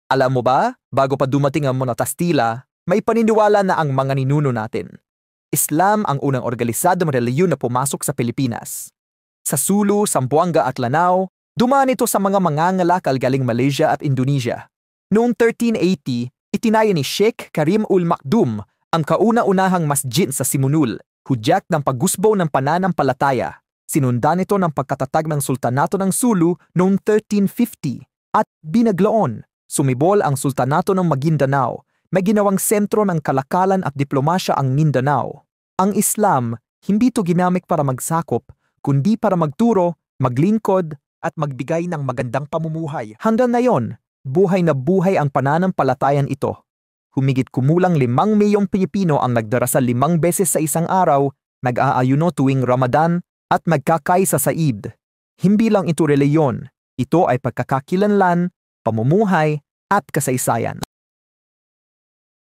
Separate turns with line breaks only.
Alam mo ba, bago pa dumating ang mga Kastila, may paniniwala na ang mga ninuno natin. Islam ang unang organisadong reliyon na pumasok sa Pilipinas. Sa Sulu, Zamboanga at Lanao, dumaan ito sa mga mangangalakal galing Malaysia at Indonesia. Noong 1380, itinaya ni Sheikh Karim ul Makdum ang kauna-unahang masjid sa Simunul, hudyak ng pagusbo ng pananampalataya. Sinundan ito ng pagkatatag ng Sultanato ng Sulu noong 1350 at binaglaon. Sumibol ang Sultanato ng Maguindanao, may ginawang sentro ng kalakalan at diplomasya ang Mindanao. Ang Islam, hindi ito ginamit para magsakop, kundi para magturo, maglingkod, at magbigay ng magandang pamumuhay. Hanggang ngayon, buhay na buhay ang pananampalatayan ito. Humigit kumulang 5 milyong Pilipino ang nagdarasal 5 beses sa isang araw, nag-aayuno tuwing Ramadan, at magkakaisa sa Eid. Hindi lang ito reliyon, ito ay pagkakakilanlan, pamumuhay, at kasaysayan.